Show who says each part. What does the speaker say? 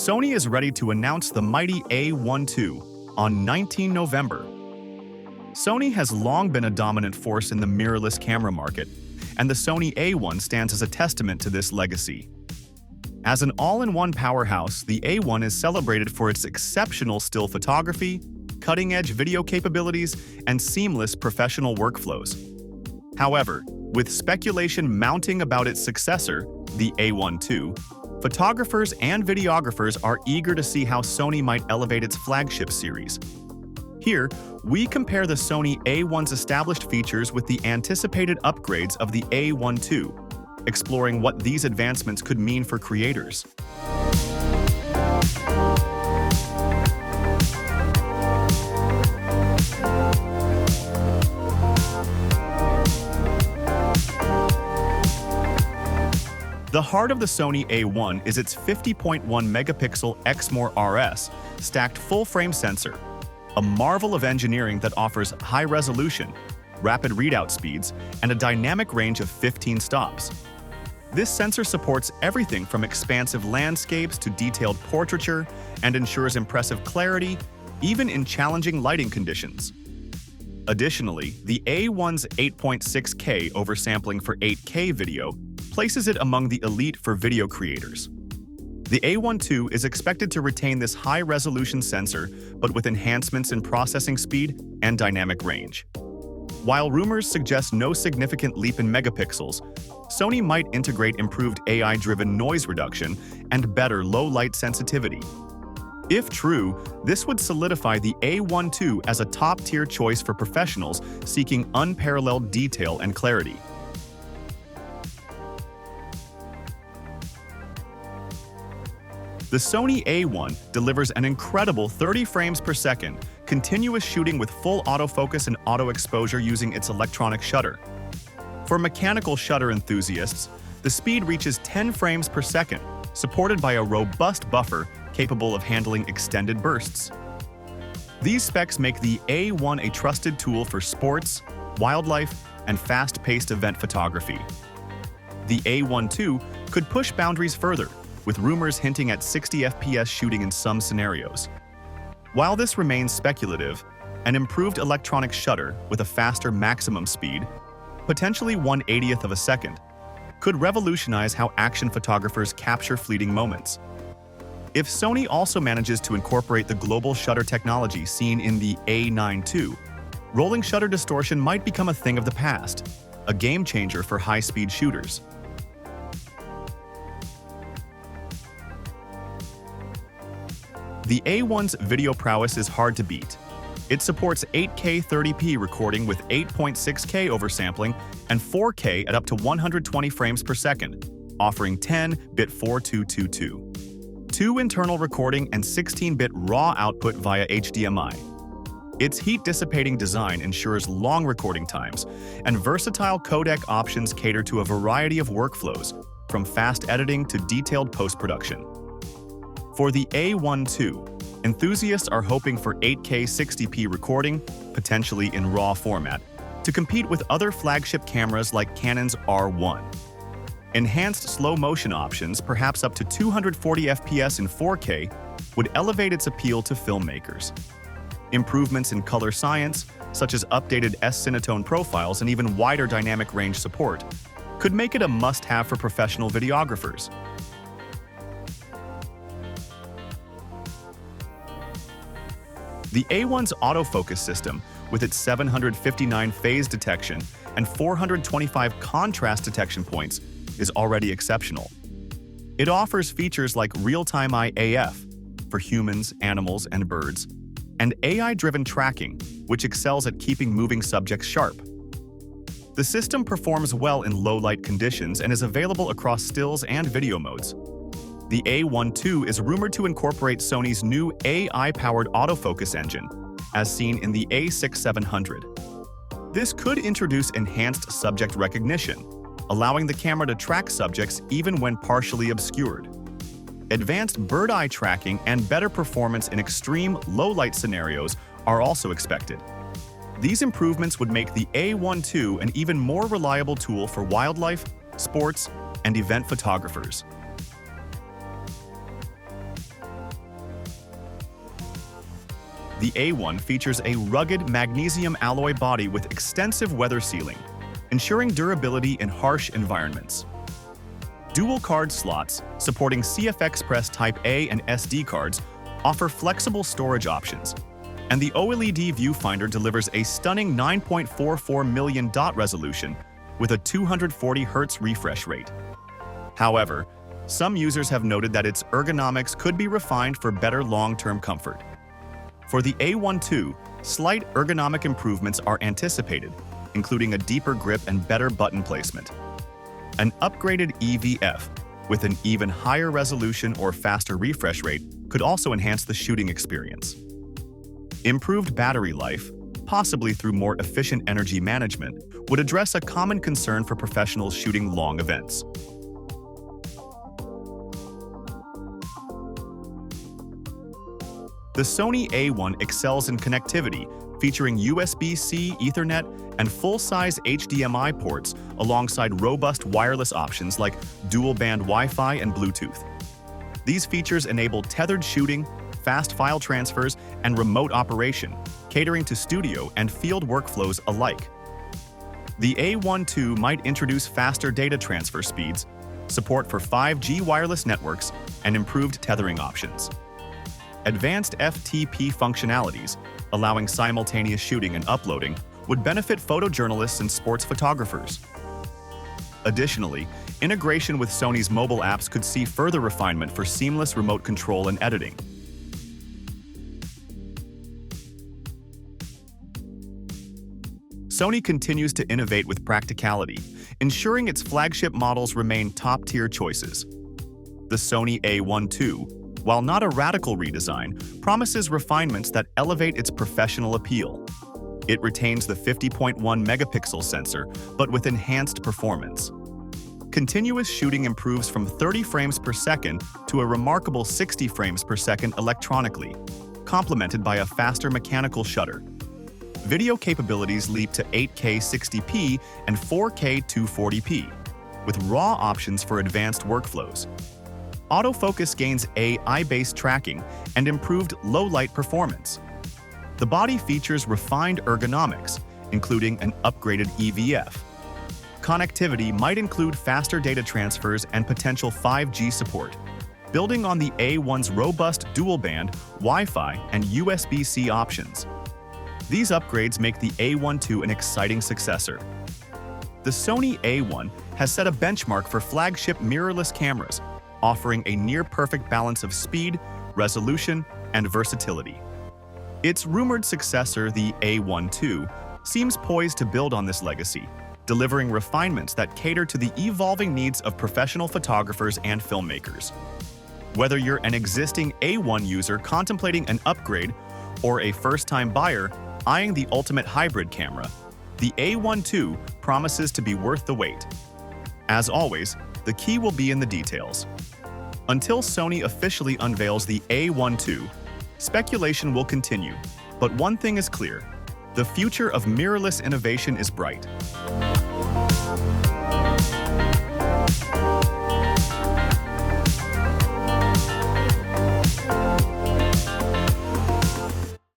Speaker 1: Sony is ready to announce the mighty A1II on 19 November. Sony has long been a dominant force in the mirrorless camera market, and the Sony A1 stands as a testament to this legacy. As an all-in-one powerhouse, the A1 is celebrated for its exceptional still photography, cutting-edge video capabilities, and seamless professional workflows. However, with speculation mounting about its successor, the A1II, photographers and videographers are eager to see how Sony might elevate its flagship series. Here, we compare the Sony A1's established features with the anticipated upgrades of the A1II, exploring what these advancements could mean for creators. The heart of the Sony A1 is its 50.1 megapixel Exmor RS stacked full-frame sensor, a marvel of engineering that offers high resolution, rapid readout speeds, and a dynamic range of 15 stops. This sensor supports everything from expansive landscapes to detailed portraiture and ensures impressive clarity, even in challenging lighting conditions. Additionally, the A1's 8.6K oversampling for 8K video places it among the elite for video creators. The A1II is expected to retain this high-resolution sensor, but with enhancements in processing speed and dynamic range. While rumors suggest no significant leap in megapixels, Sony might integrate improved AI-driven noise reduction and better low-light sensitivity. If true, this would solidify the A1II as a top-tier choice for professionals seeking unparalleled detail and clarity. The Sony A1 delivers an incredible 30 frames per second, continuous shooting with full autofocus and auto exposure using its electronic shutter. For mechanical shutter enthusiasts, the speed reaches 10 frames per second, supported by a robust buffer capable of handling extended bursts. These specs make the A1 a trusted tool for sports, wildlife, and fast-paced event photography. The A1II could push boundaries further, with rumors hinting at 60 FPS shooting in some scenarios. While this remains speculative, an improved electronic shutter with a faster maximum speed, potentially 1/80th of a second, could revolutionize how action photographers capture fleeting moments. If Sony also manages to incorporate the global shutter technology seen in the A9II, rolling shutter distortion might become a thing of the past, a game changer for high-speed shooters. The A1's video prowess is hard to beat. It supports 8K 30p recording with 8.6K oversampling and 4K at up to 120 frames per second, offering 10-bit 4222. 2 internal recording and 16-bit RAW output via HDMI. Its heat-dissipating design ensures long recording times, and versatile codec options cater to a variety of workflows, from fast editing to detailed post-production. For the A1II, enthusiasts are hoping for 8K 60p recording, potentially in RAW format, to compete with other flagship cameras like Canon's R1. Enhanced slow-motion options, perhaps up to 240 FPS in 4K, would elevate its appeal to filmmakers. Improvements in color science, such as updated S-Cinetone profiles and even wider dynamic range support, could make it a must-have for professional videographers. The A1's autofocus system, with its 759 phase detection and 425 contrast detection points, is already exceptional. It offers features like real-time eye AF for humans, animals, and birds, and AI-driven tracking, which excels at keeping moving subjects sharp. The system performs well in low-light conditions and is available across stills and video modes. The A1II is rumored to incorporate Sony's new AI-powered autofocus engine, as seen in the A6700. This could introduce enhanced subject recognition, allowing the camera to track subjects even when partially obscured. Advanced bird-eye tracking and better performance in extreme low-light scenarios are also expected. These improvements would make the A1II an even more reliable tool for wildlife, sports, and event photographers. The A1 features a rugged magnesium alloy body with extensive weather sealing, ensuring durability in harsh environments. Dual card slots supporting CF Express Type A and SD cards offer flexible storage options, and the OLED viewfinder delivers a stunning 9.44 million dot resolution with a 240 Hz refresh rate. However, some users have noted that its ergonomics could be refined for better long-term comfort. For the A1II, slight ergonomic improvements are anticipated, including a deeper grip and better button placement. An upgraded EVF with an even higher resolution or faster refresh rate could also enhance the shooting experience. Improved battery life, possibly through more efficient energy management, would address a common concern for professionals shooting long events. The Sony A1 excels in connectivity, featuring USB-C, Ethernet, and full-size HDMI ports alongside robust wireless options like dual-band Wi-Fi and Bluetooth. These features enable tethered shooting, fast file transfers, and remote operation, catering to studio and field workflows alike. The A1II might introduce faster data transfer speeds, support for 5G wireless networks, and improved tethering options. Advanced FTP functionalities, allowing simultaneous shooting and uploading, would benefit photojournalists and sports photographers. Additionally, integration with Sony's mobile apps could see further refinement for seamless remote control and editing. Sony continues to innovate with practicality, ensuring its flagship models remain top-tier choices. The Sony A1II, while not a radical redesign, promises refinements that elevate its professional appeal. It retains the 50.1 megapixel sensor, but with enhanced performance. Continuous shooting improves from 30 frames per second to a remarkable 60 frames per second electronically, complemented by a faster mechanical shutter. Video capabilities leap to 8K 60p and 4K 240p, with RAW options for advanced workflows. Autofocus gains AI-based tracking and improved low-light performance. The body features refined ergonomics, including an upgraded EVF. Connectivity might include faster data transfers and potential 5G support, building on the A1's robust dual-band, Wi-Fi, and USB-C options. These upgrades make the A1II an exciting successor. The Sony A1 has set a benchmark for flagship mirrorless cameras, offering a near-perfect balance of speed, resolution, and versatility. Its rumored successor, the A1II, seems poised to build on this legacy, delivering refinements that cater to the evolving needs of professional photographers and filmmakers. Whether you're an existing A1 user contemplating an upgrade or a first-time buyer eyeing the ultimate hybrid camera, the A1II promises to be worth the wait. As always, the key will be in the details. Until Sony officially unveils the A1II, speculation will continue, but one thing is clear: the future of mirrorless innovation is bright.